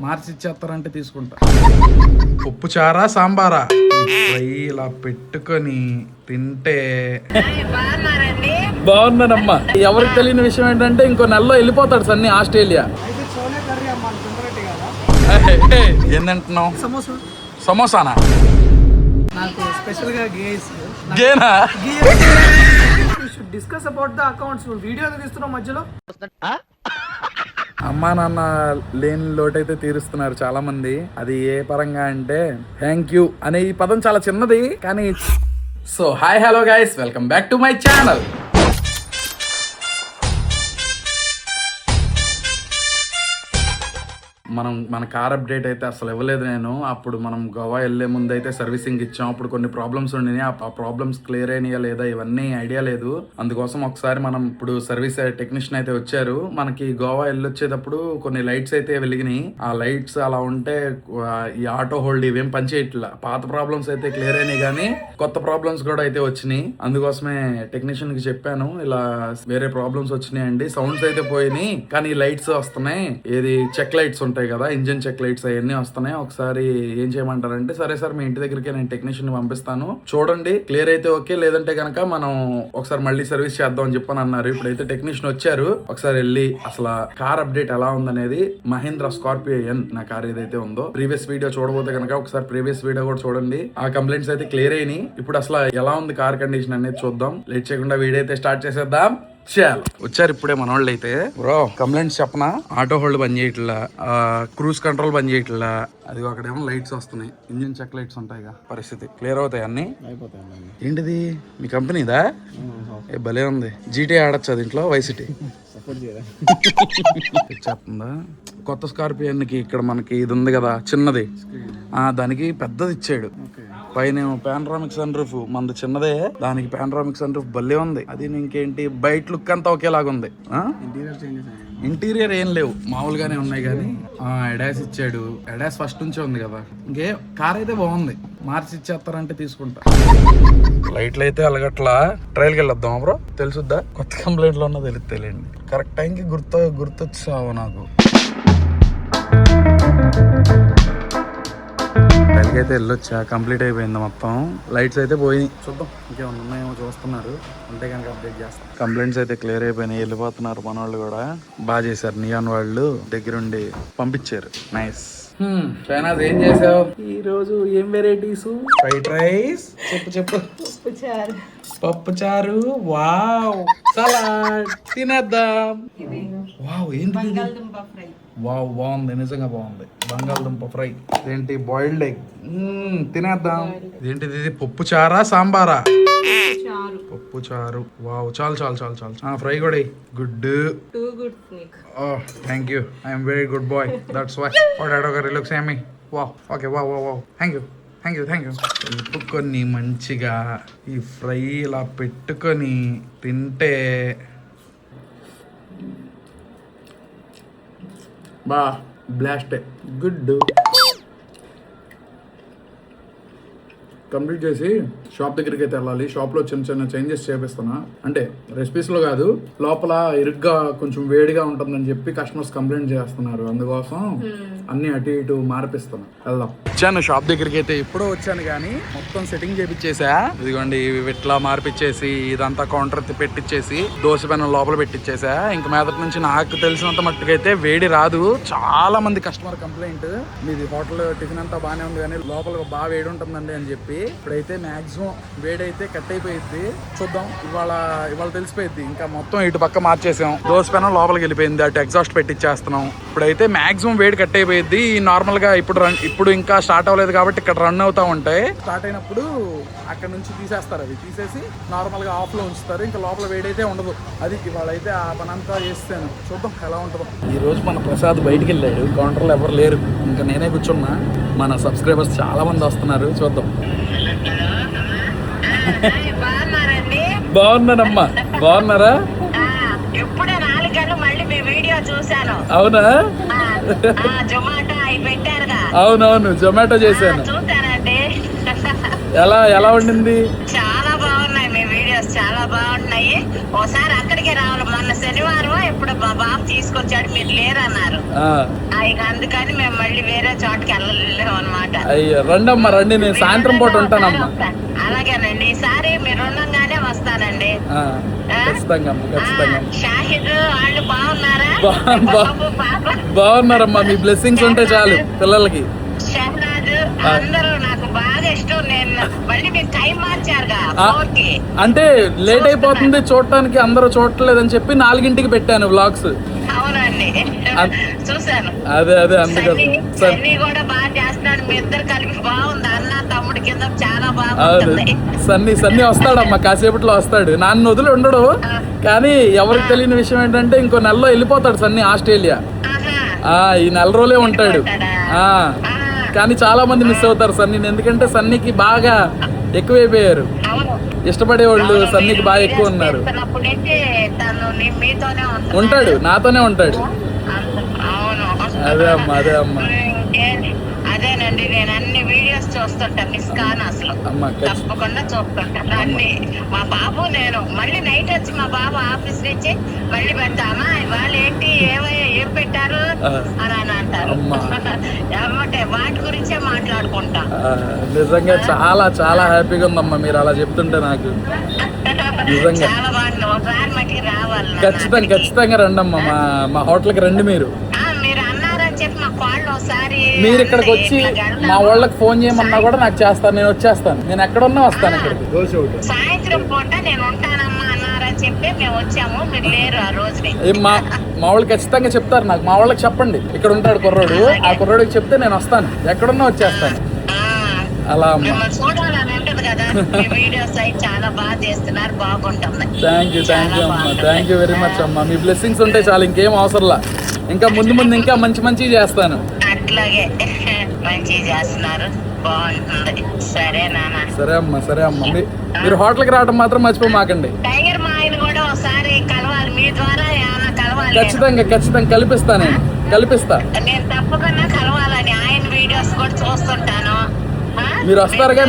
మార్చి ఇచ్చేస్తారంటే తీసుకుంటా. ఉప్పు చారా సాంబారా ఫ్రై ఇలా పెట్టుకొని తింటే బాగున్నానమ్మా. ఎవరికి తెలియని విషయం ఏంటంటే ఇంకో నెలలో వెళ్ళిపోతాడు సన్నీ ఆస్ట్రేలియా. ఏంటంటున్నావు? సమోసానా? గేనా? Discuss about the accounts. Video తీస్తున్నాం మధ్యలో. అమ్మా నాన్న లేని లోటైతే తీరుస్తున్నారు చాలా మంది. అది ఏ పరంగా అంటే థ్యాంక్ యూ అనే ఈ పదం చాలా చిన్నది కానీ. So hi hello guys, welcome back to my channel. మన కార్ అప్డేట్ అయితే అసలు ఇవ్వలేదు నేను. అప్పుడు మనం గోవా వెళ్లే ముందు అయితే సర్వీసింగ్ ఇచ్చాం. అప్పుడు కొన్ని ప్రాబ్లమ్స్ ఉండినాయి. ఆ ప్రాబ్లమ్స్ క్లియర్ అయినాయా లేదా ఇవన్నీ ఐడియా లేదు. అందుకోసం ఒకసారి మనం ఇప్పుడు సర్వీస్ టెక్నీషియన్ అయితే వచ్చారు. మనకి గోవా వెళ్ళొచ్చేటప్పుడు కొన్ని లైట్స్ అయితే వెలిగినాయి. ఆ లైట్స్ అలా ఉంటే ఈ ఆటో హోల్డ్ ఇవేం పనిచేయట్లా. పాత ప్రాబ్లమ్స్ అయితే క్లియర్ అయినాయి కానీ కొత్త ప్రాబ్లమ్స్ కూడా అయితే వచ్చినాయి. అందుకోసమే టెక్నీషియన్ కి చెప్పాను, ఇలా వేరే ప్రాబ్లమ్స్ వచ్చినాయండి, సౌండ్స్ అయితే పోయినాయి కానీ లైట్స్ వస్తున్నాయి. ఏది చెక్ లైట్స్ ఉంటాయి కదా, ఇంజిన్ చెక్ లైట్స్ అవన్నీ వస్తున్నాయి. ఒకసారి ఏం చేయమంటారంటే, సరే సార్ మీ ఇంటి దగ్గరికి నేను టెక్నీషియన్ పంపిస్తాను, చూడండి క్లియర్ అయితే ఓకే, లేదంటే కనుక మనం ఒకసారి మళ్ళీ సర్వీస్ చేద్దాం అని చెప్పని అన్నారు. ఇప్పుడైతే టెక్నీషియన్ వచ్చారు. ఒకసారి వెళ్ళి అసలు కార్ అప్డేట్ ఎలా ఉందనేది, మహీంద్రా స్కార్పియో ఎన్ నా కార్ ఏదైతే ఉందో, ప్రీవియస్ వీడియో చూడబోతే కనుక ఒకసారి ప్రీవియస్ వీడియో కూడా చూడండి. ఆ కంప్లైంట్స్ అయితే క్లియర్ అయినాయి. ఇప్పుడు అసలు ఎలా ఉంది కార్ కండిషన్ అనేది చూద్దాం. లేట్ చేయకుండా వీడియో అయితే స్టార్ట్ చేసేద్దాం. చాలు వచ్చారు ఇప్పుడే మన వాళ్ళు అయితే. బ్రో కంప్లైంట్స్ చెప్పనా? ఆటో హోల్డ్ పని చేయట్లా, క్రూజ్ కంట్రోల్ పని చేయట్లా, అది అక్కడేమో లైట్స్ వస్తున్నాయి, ఇంజిన్ చెక్ లైట్స్ ఉంటాయిగా. పరిస్థితి క్లియర్ అవుతాయి అన్ని అయిపోతాయి. ఏంటిది మీ కంపెనీదా? భలే ఉంది. జీటీ ఆడొచ్చు దీంట్లో, వైసిటీ చెప్తుందా? కొత్త స్కార్పియోకి ఇక్కడ మనకి ఇది ఉంది కదా చిన్నది, దానికి పెద్దది ఇచ్చాడు. పైన పానరామిక్ సన్ రూఫ్, మనది చిన్నదే, దానికి పానరామిక్ సన్ రూఫ్ భలే ఉంది. అది ఇంకేంటి బయట లుక్ అంతా ఒకేలాగా ఉంది. ఇంటీరియర్ ఏం లేవు, మామూలుగానే ఉన్నాయి కానీ ఎడాస్ ఇచ్చాడు. ఎడాస్ ఫస్ట్ నుంచే ఉంది కదా. ఇంకే కార్ అయితే బాగుంది, మార్చి ఇచ్చేస్తారంటే తీసుకుంటా. లైట్లు అయితే అలగట్లా. ట్రైల్కి వెళ్ళొద్దాం బ్రో, తెలుసుద్దా? కొత్త కంప్లైంట్లో ఉన్నది తెలుస్తలేండి. కరెక్ట్ టైంకి గుర్తొచ్చావు నాకు. ట్రైల్కి అయితే వెళ్ళొచ్చా, కంప్లీట్ అయిపోయింది మొత్తం. లైట్స్ అయితే పోయినాయి, చూద్దాం ఇంకేమన్నా ఉన్నాయేమో చూస్తున్నారు, ఉంటే కనుక అప్డేట్ చేస్తాం. కంప్లైంట్స్ అయితే క్లియర్ అయిపోయినాయి, వెళ్ళిపోతున్నారు మన వాళ్ళు కూడా. బాగా చేశారు, నియాన్ వాళ్ళు దగ్గరుండి పంపించారు. నైస్. షైనాజ్ ఏం చేసావు ఈ రోజు? ఏం వెరైటీస్? ఫ్రైడ్ రైస్, చెప్పు. పప్పు చారు, వావ్. సలాడ్ తినేద్దాం. వావ్ ఏంటి? వావ్ బాగుంది, నిజంగా బాగుంది. బంగాళదుంప ఫ్రై. ఏంటి? Boiled egg. తినేద్దాం. ఏంటిది? ఇది పప్పు చారా సాంబారా? పప్పు చారు. వావ్ చాలు. ఫ్రై కూడా good. Thank you, I'm very good boy, that's why. Looks yummy. Wow, okay, wow. Thank you. పెట్టుకొని మంచిగా ఈ ఫ్రై ఇలా పెట్టుకొని తింటే బా బ్లాస్ట్. గుడ్. కంప్లీట్ చేసి షాప్ దగ్గరికి అయితే వెళ్ళాలి. షాప్లో చిన్న చేంజెస్ చేపిస్తున్నా. అంటే రెసిపీస్లో కాదు, లోపల ఇరుగ్గా కొంచెం వేడిగా ఉంటుందని చెప్పి కస్టమర్స్ కంప్లైంట్ చేస్తున్నారు. అందుకోసం అన్ని అటు ఇటు మార్పిస్తున్నా. వెళ్దాం. వచ్చాను షాప్ దగ్గరికి అయితే, ఎప్పుడో వచ్చాను కానీ మొత్తం సెట్టింగ్ చేపిచ్చేసా. ఇదిగోండి ఇట్లా మార్పిచ్చేసి ఇదంతా కౌంటర్ పెట్టించేసి దోశ పెనం లోపల పెట్టించేసా. ఇంక మీదటి నుంచి నాకు తెలిసినంత మట్టుకైతే వేడి రాదు. చాలా మంది కస్టమర్ కంప్లైంట్, మీది హోటల్ టిఫిన్ అంతా బాగానే ఉంది కానీ లోపల బాగా వేడి ఉంటుందండి అని చెప్పి. ఇప్పుడైతే మాక్సిమం వేడైతే కట్ అయిపోయింది. చూద్దాం, ఇవాళ తెలిసిపోయింది. ఇంకా మొత్తం ఇటు పక్క మార్చేసాం. దోశ పెనం లోపలికి వెళ్ళిపోయింది, అటు ఎగ్జాస్ట్ పెట్టించేస్తున్నాం. ఇప్పుడైతే మాక్సిమం వేడి కట్ అయిపోయింది. నార్మల్ గా ఇప్పుడు ఇంకా స్టార్ట్ అవ్వలేదు కాబట్టి ఇక్కడ రన్ అవుతా ఉంటాయి. స్టార్ట్ అయినప్పుడు అక్కడ నుంచి తీసేస్తారు, అవి తీసేసి నార్మల్ గా ఆఫ్ లో ఉంచుతారు. ఇంకా లోపల వేడైతే ఉండదు. అది ఇవాళ అయితే ఆ పని అంతా చేస్తాను. చూద్దాం ఎలా ఉంటుందో. ఈ రోజు మన ప్రసాద్ బయటికి వెళ్ళాడు, కౌంటర్లో ఎవరు లేరు, ఇంకా నేనే కూర్చున్నా. మన సబ్స్క్రైబర్స్ చాలా మంది వస్తున్నారు, చూద్దాం. బాగున్నానమ్మా, బాగున్నారా? అవునా? అవునవును, జొమాటో చేశాను. ఎలా ఉండింది? చాలా బాగున్నాయి మీ వీడియోస్, చాలా బాగున్నాయి. ఒకసారి అక్కడికే రావాలి. మొన్న శనివారం ఎప్పుడు మా బాబు తీసుకొచ్చాడు, మీరు లేరన్నారు. ఇక అందుకని మేము మళ్ళీ వేరే చోటకి వెళ్ళలేము అనమాట. అయ్యో రండమ్మా రండి, నేను సాయంత్రం పూట ఉంటానమ్మా. అలాగేనండి, ఈసారి మీరు ఉండగానే వస్తానండి. ఖచ్చితంగా ఖచ్చితంగా. షాహిద్ వాళ్ళు బాగున్నారా? బాగున్నారమ్మా, మీ బ్లెస్సింగ్స్ ఉంటే చాలు పిల్లలకి. షహనాజ్ అందరూ నాకు బాగా ఇష్టం. నేను మళ్ళీ మీరు టైం మార్చారుగా. అంటే లేట్ అయిపోతుంది చూడటానికి, అందరూ చూడలేదని చెప్పి 4ంటికి పెట్టాను వ్లాగ్స్. అవునండి, చూసాను. అదే అందుకని సన్నీ కూడా బాగా చేస్తున్నాడు. మీ ఇద్దరు కలిపి బాగుంది. అన్న తమ్ముడి కింద చాలా బాగుంది. సన్నీ వస్తాడమ్మా, కాసేపట్లో వస్తాడు. నాన్న వదిలి ఉండడు, కానీ ఎవరికి తెలియని విషయం ఏంటంటే ఇంకో నెలలో వెళ్ళిపోతాడు సన్నీ ఆస్ట్రేలియా. ఈ నెల రోజులే ఉంటాడు. కానీ చాలా మంది మిస్ అవుతారు సన్నీని, ఎందుకంటే సన్నీకి బాగా ఎక్కువైపోయారు. ఇష్టపడే వాళ్ళు సన్నీకి బాగా ఎక్కువ ఉన్నారు. ఉంటాడు, నాతోనే ఉంటాడు. అదే అమ్మా అదేనండి, నేను అన్ని వీడియోస్ చూస్తుంటా, మిస్ కాను అసలు. తప్పకుండా చూస్తుంటా అన్ని. మా బాబు నేను మళ్ళీ నైట్ వచ్చి మా బాబు ఆఫీస్ నుంచి మళ్ళీ పెడతామా ఇవాళ ఏంటి ఏం పెట్టారు అని అంటారు. ఏమంటే వాటి గురించే మాట్లాడుకుంటా. నిజంగా చాలా చాలా హ్యాపీగా ఉందమ్మా మీరు అలా చెప్తుంటే నాకు. నిజంగా చాలా బాగుంది. ఒకసారి మటుకి రావాలి. ఖచ్చితంగా రండమ్మా, మా హోటల్కి రండి. మీరు మీరు ఇక్కడికి వచ్చి మా వాళ్ళకి ఫోన్ చేయమన్నా కూడా నాకు చేస్తాను, నేను వచ్చేస్తాను. నేను ఎక్కడున్నా వస్తాను ఇక్కడికి. సాయంత్రం పూట నేను ఉంటానమ్మా అన్నారని చెప్పి మేము వచ్చాము, మీరు లేరు ఆ రోజు. మా వాళ్ళు ఖచ్చితంగా చెప్తారు నాకు. మా వాళ్ళకి చెప్పండి, ఇక్కడ ఉంటాడు కుర్రోడు, ఆ కుర్రోడికి చెప్తే నేను వస్తాను, ఎక్కడున్నా వచ్చేస్తాను. అలా అమ్మా. చూడాలని ఉంటది కదా, వీడియోస్ అయి చాలా బాగా చేస్తున్నారు, బాగుంటుంది. థ్యాంక్ యూ అమ్మా, థ్యాంక్ యూ వెరీ మచ్ అమ్మా. మీ బ్లెస్సింగ్స్ ఉంటే చాలు, ఇంకేం అవసరంలా. ఇంకా ముందు ఇంకా మంచి చేస్తాను. అట్లాగే మంచి చేస్తున్నారు, బాగుంటుంది. సరే అమ్మా మీరు హోటల్కి రావడం మాత్రం మర్చిపోమాకండి. టైగర్ మా ఆయన కూడా ఒకసారి కలవాలి, మీ ద్వారా ఏమైనా కలవాలి. ఖచ్చితంగా కల్పిస్తా. నేను తప్పకుండా కలవాలని ఆయన వీడియోస్ కూడా చూస్తుంటాను. మీరు వస్తారుగా,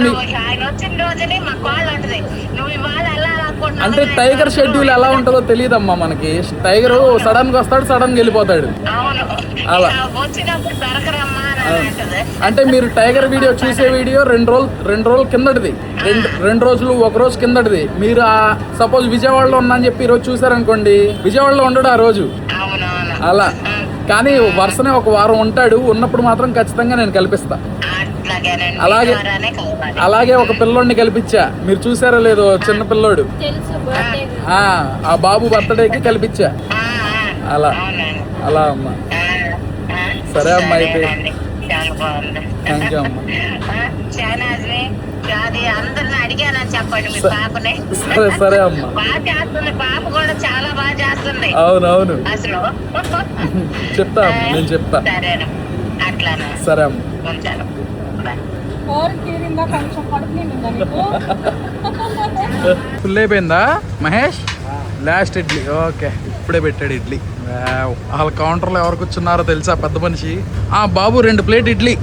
ఆయన వచ్చిన రోజునే మా కాల్ ఉంటుంది, నువ్వు ఇవాళ వెళ్ళాలనుకుంటున్నావు. అంటే టైగర్ షెడ్యూల్ ఎలా ఉంటుందో తెలియదమ్మా మనకి. టైగర్ సడన్ గా వస్తాడు, సడన్ గా వెళ్ళిపోతాడు. అలా వచ్చినప్పుడు దొరకరమ్మా అని అంటది. అంటే మీరు టైగర్ వీడియో చూసే వీడియో 2 రోజులు కిందటిది, 2 రోజులు 1 రోజు కిందటిది. మీరు సపోజ్ విజయవాడలో ఉన్నా అని చెప్పి ఈరోజు చూసారనుకోండి, విజయవాడలో ఉండడు ఆ రోజు. అలా కానీ వరుసనే ఒక వారం ఉంటాడు. ఉన్నప్పుడు మాత్రం ఖచ్చితంగా నేను కల్పిస్తా. అలాగే ఒక పిల్లోడిని కల్పించా, మీరు చూసారో లేదో, చిన్న పిల్లోడు. ఆ బాబు బర్త్డేకి కల్పించా. అలా అమ్మా. సరే అమ్మా, అయితే థ్యాంక్ యూ అమ్మా. అందరిని అడిగానని చెప్పండి మీ పాపని. సరే అమ్మా. బాగా చేస్తుంది, పాప కూడా చాలా బాగా చేస్తుంది. అవును అసలు చెప్తా, నేను చెప్తా. అట్లానా? సరే అమ్మా, ఉంటాను. ఫుల్ అయిపోయిందా మహేష్? లాస్ట్ ఇడ్లీ. ఓకే, ఇప్పుడే పెట్టాడు ఇడ్లీ. వాళ్ళ కౌంటర్లో ఎవరు కూర్చున్నారో తెలుసా? పెద్ద మనిషి. బాబు 2 ప్లేట్ ఇడ్లీ.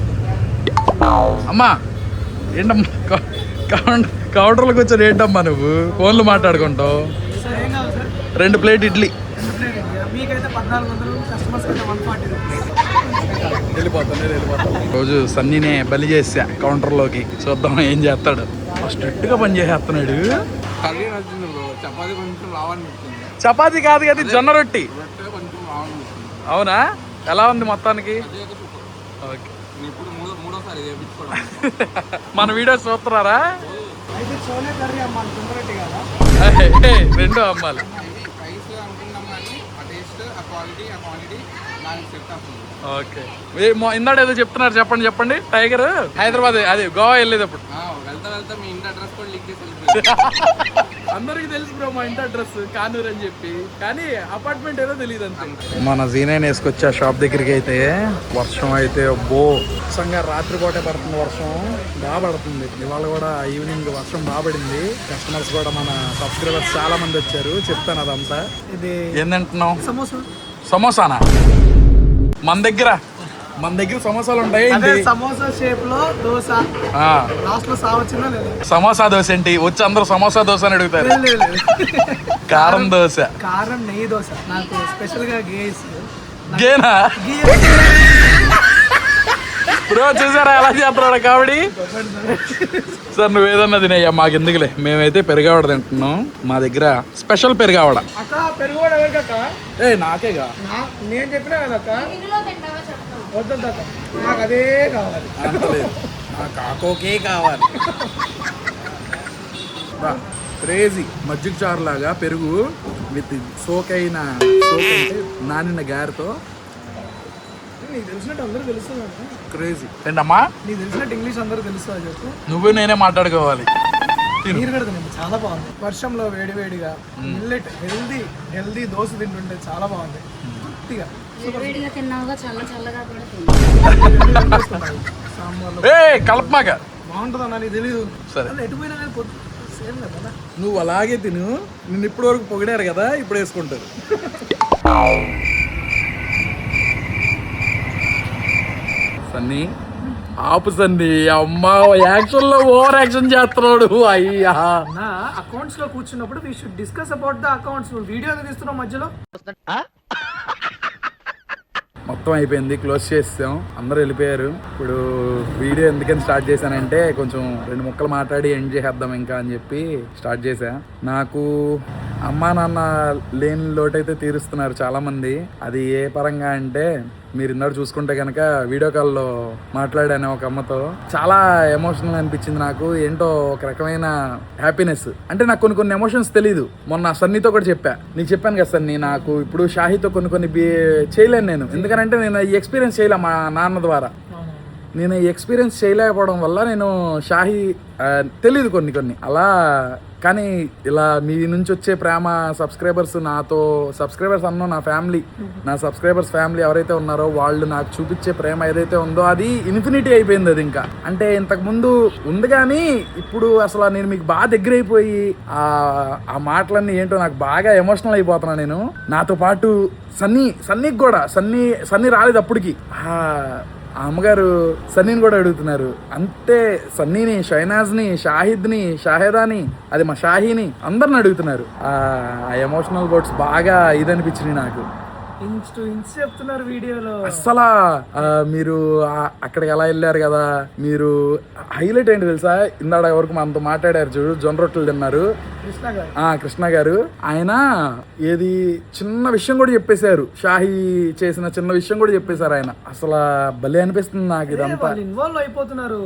అమ్మా ఏంటమ్మా కౌంటర్లో కూర్చొని ఏంటమ్మా నువ్వు ఫోన్లు మాట్లాడుకుంటావు? 2 ప్లేట్ ఇడ్లీ. వెళ్ళిపోతాను. రోజు సన్నీనే బలి చేసా కౌంటర్లోకి, చూద్దాం ఏం చేస్తాడు. స్ట్రిక్ట్ గా పని చేసేస్తున్నాడు. చపాతీ కాదు కదా, జొన్న రొట్టి. అవునా? ఎలా ఉంది మొత్తానికి? మన వీడియోస్ చూస్తున్నారా? 2 అమ్మాలి. ఓకే, ఇందాడ ఏదో చెప్తున్నారు, చెప్పండి. టైగర్ హైదరాబాద్, అది గోవా వెళ్ళేటప్పుడు అందరికి తెలుసు బ్రో మా ఇంటి అడ్రస్ కానూరు అని చెప్పి, కానీ అపార్ట్మెంట్ ఏదో తెలియదు అంతే. మన జీనైన్ వేసుకొచ్చా షాప్ దగ్గరికి. అయితే వర్షం అయితే సంగా రాత్రి పూటే పడుతుంది, వర్షం బాగా పడుతుంది. ఇవాళ కూడా ఈవినింగ్ వర్షం బాగా పడింది. కస్టమర్స్ కూడా మన సబ్స్క్రైబర్స్ చాలా మంది వచ్చారు. చెప్తాను అదంతా. ఇది ఏంటంటున్నావు? సమోసానా? మన దగ్గర సమోసాలు ఉంటాయి. సమోసా షేప్ లో దోశ, లాస్ట్ లో సావచ్చిందా లేదా? సమోసా దోశ ఏంటి? వచ్చి అందరూ సమోసా దోశ అని అడుగుతారు. కారం దోశ. కారం నెయ్యి దోశ నాకు స్పెషల్ గా గేస్ గేనా బ్రో, చూసారా ఎలా చేస్తున్నాడు కామెడీ. సార్ నువ్వు ఏదన్నా తినయ్యా, మాకు ఎందుకులే, మేమైతే పెరుగావడ తింటున్నాం. మా దగ్గర స్పెషల్ పెరుగావడ. అక్క పెరుగువాడు ఎవరికక్క? నాకేగా, నేను చెప్పినా కదక్క, వద్దక్క నాకు అదే కావాలి. నాకు కాకోకే కావాలి. క్రేజీ మజ్జిగ చారు లాగా పెరుగు విత్ సోకైన నానిన గారెతో. నీకు తెలిసినట్టు అందరూ తెలుస్తుంది. క్రేజీ. ఏంటమ్మా నీకు తెలిసినట్టు ఇంగ్లీష్ అందరూ తెలుస్తుంది చెప్పు. నువ్వు నేనే మాట్లాడుకోవాలి. నీరు కడుతుంది, చాలా బాగుంది. వర్షంలో వేడివేడిగా మిల్లెట్ హెల్దీ దోశ తింటుంటే చాలా బాగుంది. పూర్తిగా సాంబార్లో కలపమాక బాగుంటుందన్నా, నీకు తెలీదు. సరే ఎటు పోయినా కానీ సేమ్ కదా. నువ్వు అలాగే తిను. నిన్ను ఇప్పటి వరకు పొగిడారు కదా, ఇప్పుడు వేసుకుంటారు. సన్నీ ఆపు సన్నీ, అమ్మా యాక్షన్ లో ఓవర్ యాక్షన్ చేస్తున్నాడు. అయ్యా నా అకౌంట్స్ లో కూర్చున్నప్పుడు we should discuss about the accounts. Video తీస్తున్నావు మధ్యలో. మొత్తం అయిపోయింది, క్లోజ్ చేసాం, అందరూ వెళ్ళిపోయారు. ఇప్పుడు వీడియో ఎందుకని స్టార్ట్ చేశానంటే కొంచెం 2 ముక్కలు మాట్లాడి ఎండ్ చేసేద్దాం ఇంకా అని చెప్పి స్టార్ట్ చేశా. నాకు అమ్మా నాన్న లేని లోటైతే తీరుస్తున్నారు చాలామంది. అది ఏ పరంగా అంటే, మీరు ఇందాక చూసుకుంటే కనుక వీడియో కాల్లో మాట్లాడాను ఒక అమ్మతో. చాలా ఎమోషనల్ అనిపించింది నాకు. ఏంటో ఒక రకమైన హ్యాపీనెస్. అంటే నాకు కొన్ని ఎమోషన్స్ తెలీదు. మొన్న సన్నీతో కూడా చెప్పా, నీకు చెప్పాను కదా సన్నీ, నాకు ఇప్పుడు షాహీతో కొన్ని చేయలేను నేను. ఎందుకంటే నేను ఈ ఎక్స్పీరియన్స్ చేయలే మా నాన్న ద్వారా. నేను ఈ ఎక్స్పీరియన్స్ చేయలేకపోవడం వల్ల నేను షాహీ తెలీదు కొన్ని అలా. కానీ ఇలా మీ నుంచి వచ్చే ప్రేమ, సబ్స్క్రైబర్స్, సబ్స్క్రైబర్స్ అన్నో నా ఫ్యామిలీ, నా సబ్స్క్రైబర్స్ ఫ్యామిలీ ఎవరైతే ఉన్నారో వాళ్ళు నాకు చూపించే ప్రేమ ఏదైతే ఉందో అది ఇన్ఫినిటీ అయిపోయింది. అది ఇంకా అంటే ఇంతకు ముందు ఉంది, కానీ ఇప్పుడు అసలు నేను మీకు బాగా దగ్గర అయిపోయి ఆ మాటలన్నీ ఏంటో నాకు బాగా ఎమోషనల్ అయిపోతున్నాను నేను. నాతో పాటు సన్నీకి కూడా సన్నీ రాలేదు అప్పటికి. ఆ అమ్మగారు సన్నీని కూడా అడుగుతున్నారు. అంతే సన్నీని, షైనాజ్ని, షాహిద్ని, షాహిదాని, అది మా షాహీని, అందరిని అడుగుతున్నారు. ఆ ఎమోషనల్ వర్డ్స్ బాగా ఇదనిపించినాయి నాకు. ఇంచ్ టు ఇంచ్ చెప్తున్నారు వీడియోలో. అస్సలా మీరు అక్కడికి ఎలా వెళ్ళారు కదా, మీరు హైలైట్ ఏంటి తెలుసా, ఇందాక వరకు మనతో మాట్లాడారు చూడు, జొన్న రొట్టెలు తిన్నారు కృష్ణ గారు. ఆయన ఏది చిన్న విషయం కూడా చెప్పేశారు, షాహీ చేసిన చిన్న విషయం కూడా చెప్పేశారు ఆయన. అసలు భలే అనిపిస్తుంది నాకు ఇదంతా. ఇన్వాల్వ్ అయిపోతున్నారు.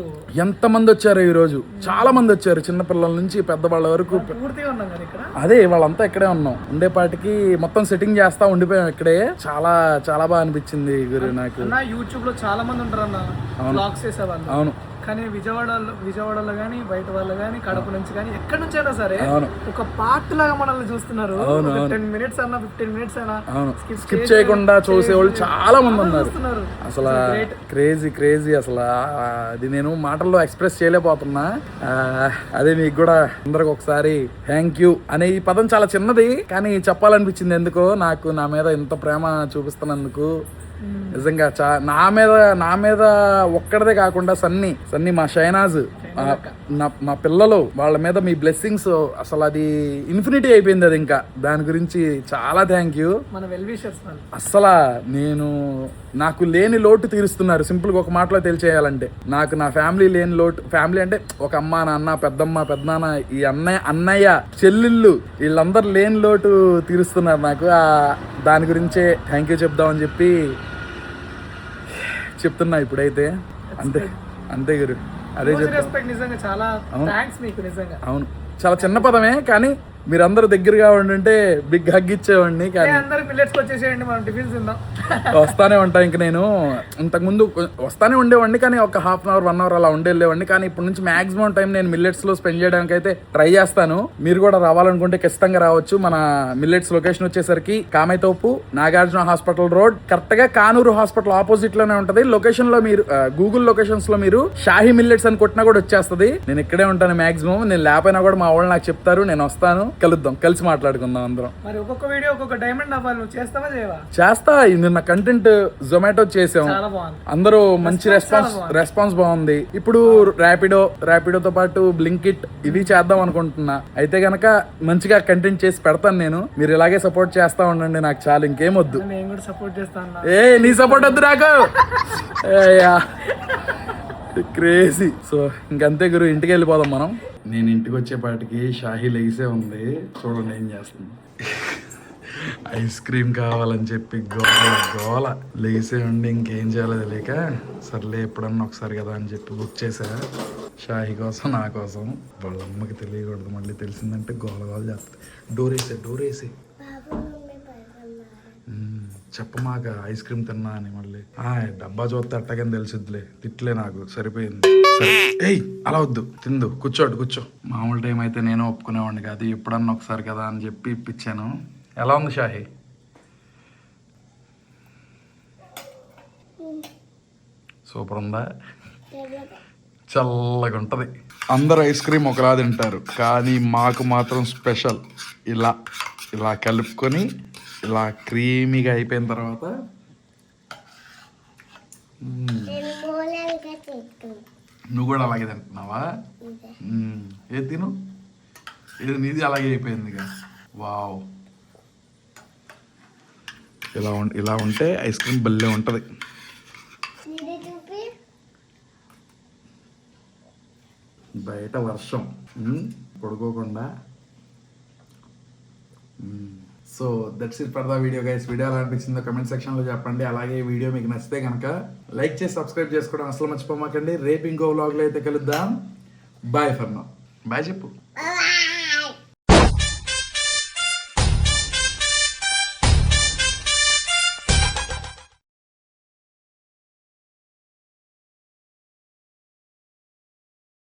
ఎంత మంది వచ్చారు ఈ రోజు, చాలా మంది వచ్చారు, చిన్నపిల్లల నుంచి పెద్దవాళ్ళ వరకు. పూర్తిగా ఉన్నాం కదా ఇక్కడ. అదే వాళ్ళంతా ఇక్కడే ఉన్నాం. ఉండేపాటికి మొత్తం సెట్టింగ్ చేస్తా ఉండిపోయాం ఇక్కడే. చాలా చాలా బాగా అనిపించింది గురు నాకు. యూట్యూబ్ లో చాలా మంది ఉంటారు అన్న, వ్లాగ్స్ చేసేవాళ్ళు. అవును. కానీ విజయవాడలో కానీ, బయట వాళ్ళు కానీ, కడప నుంచి కానీ, ఎక్కడి నుంచి అయినా సరే ఒక పార్ట్ లాగా మనల్ని చూస్తున్నారు. 10 minutes అన్నా 15 minutes అయినా స్కిప్ చేయకుండా చూసేవాళ్ళు చాలా మంది ఉన్నారు. అసలు క్రేజీ అసలు అది నేను మాటల్లో ఎక్స్ప్రెస్ చేయలేకపోతున్నా. అదే మీకు కూడా అందరికి ఒకసారి థ్యాంక్ యూ అనే ఈ పదం చాలా చిన్నది, కానీ చెప్పాలనిపించింది. ఎందుకో నాకు నా మీద ఇంత ప్రేమ చూపిస్తున్నందుకు నిజంగా నా మీద ఒక్కడదే కాకుండా సన్నీ, మా షైనాజ్, మా పిల్లలు, వాళ్ళ మీద మీ బ్లెస్సింగ్స్ అసలు అది ఇన్ఫినిటీ అయిపోయింది. అది ఇంకా దాని గురించి చాలా థ్యాంక్ యూ. అసలు నాకు లేని లోటు తీరుస్తున్నారు. సింపుల్గా ఒక మాటలో తెలియచేయాలంటే, నాకు నా ఫ్యామిలీ లేని లోటు, ఫ్యామిలీ అంటే ఒక అమ్మ, నాన్న, పెద్దమ్మ, పెద్దనాన్న, ఈ అన్నయ్య, చెల్లెళ్ళు, వీళ్ళందరూ లేని లోటు తీరుస్తున్నారు నాకు. దాని గురించే థ్యాంక్ యూ చెప్దామని చెప్పి చెప్తున్నా ఇప్పుడైతే. అంతే గురు, అదే చెప్తా. అవును, చాలా చిన్న పదమే, కానీ మీరందరూ దగ్గరగా ఉండుంటే బిగ్ హగ్ ఇచ్చేవాడిని. కానీ వస్తానే ఉంటా. ఇంక నేను ఇంతకుముందు వస్తానే ఉండేవాడిని, కానీ ఒక 1/2 hour 1 hour అలా ఉండేవాడిని. కానీ ఇప్పటి నుంచి మాక్సిమం టైం నేను మిల్లెట్స్ లో స్పెండ్ చేయడానికి అయితే ట్రై చేస్తాను. మీరు కూడా రావాలనుకుంటే ఖచ్చితంగా రావచ్చు. మన మిల్లెట్స్ లొకేషన్ వచ్చేసరికి కామైతోపు, నాగార్జున హాస్పిటల్ రోడ్, కరెక్ట్ గా కానూరు హాస్పిటల్ ఆపోజిట్ లోనే ఉంటది. లొకేషన్ లో మీరు గూగుల్ లొకేషన్స్ లో మీరు షాహీ మిల్లెట్స్ అని కొట్టినా కూడా వచ్చేస్తుంది. నేను ఇక్కడే ఉంటాను మాక్సిమం. నేను లేకపోయినా కూడా మా వాళ్ళు నాకు చెప్తారు, నేను వస్తాను. కలుద్దాం, కలిసి మాట్లాడుకుందాం అందరం. మరి ఒక్కొక్క వీడియో ఒక్కొక్క డైమండ్ అవ్వాలి, నువ్వు చేస్తావా చేయవా? చేస్తా. నిన్న కంటెంట్ జొమాటో చేసాం, చాలా బాగుంది, అందరూ మంచి రెస్పాన్స్ బాగుంది. ఇప్పుడు ర్యాపిడోతో పాటు బ్లింకిట్ ఇవి చేద్దాం అనుకుంటున్నా. అయితే గనక మంచిగా కంటెంట్ చేసి పెడతాను నేను. మీరు ఇలాగే సపోర్ట్ చేస్తా ఉండండి, నాకు చాలా, ఇంకేం వద్దు. నేను కూడా సపోర్ట్ చేస్తాను. నీ సపోర్ట్ వద్దు నాకు. క్రేజీ. సో ఇంకంతే గురు, ఇంటికి వెళ్ళిపోదాం మనం. నేను ఇంటికి వచ్చేపాటికి షాహీ లెగిసే ఉంది, చూడండి ఏం చేస్తుంది. ఐస్ క్రీమ్ కావాలని చెప్పి గోల లేసే ఉండి ఇంకేం చేయాలో తెలియక, సర్లే ఎప్పుడన్నా ఒకసారి కదా అని చెప్పి బుక్ చేసా షాహీ కోసం, నా కోసం. వాళ్ళ అమ్మకి తెలియకూడదు, మళ్ళీ తెలిసిందంటే గోల చేస్తుంది. డోర్ వేసే చెప్పమాక ఐస్ క్రీమ్ తిన్నా అని. మళ్ళీ డబ్బా చూస్తే అట్టగని తెలిసిద్దిలే, తిట్లే నాకు, సరిపోయింది. ఏయ్ అలా వద్దు, తిందు, కూర్చో. మామూలు టైం అయితే నేను ఒప్పుకునేవాడిని కాదు, ఎప్పుడన్నా ఒకసారి కదా అని చెప్పి ఇప్పించాను. ఎలా ఉంది షాహీ? సూపర్ ఉందా? చల్లగా ఉంటుంది. అందరు ఐస్ క్రీమ్ ఒకలా తింటారు, కానీ మాకు మాత్రం స్పెషల్. ఇలా కలుపుకొని ఇలా క్రీమీగా అయిపోయిన తర్వాత నువ్వు కూడా అలాగే తింటున్నావా? ఏది తిను, ఏది నీది అలాగే అయిపోయింది ఇక. వావ్, ఇలా ఉంటే ఐస్ క్రీమ్ భలే ఉంటుంది. బయట వర్షం పడుకోకుండా. So that's it for the video guys. Video ఎలా అనిపించిందో కమెంట్ సెక్షన్లో చెప్పండి. అలాగే ఈ వీడియో మీకు నచ్చితే కనుక లైక్ చేసి సబ్స్క్రైబ్ చేసుకోవడం అసలు మర్చిపోమాకండి. రేపు ఇంకో వ్లాగ్లో అయితే కలుద్దాం. Bye for now. బాయ్ చెప్పు.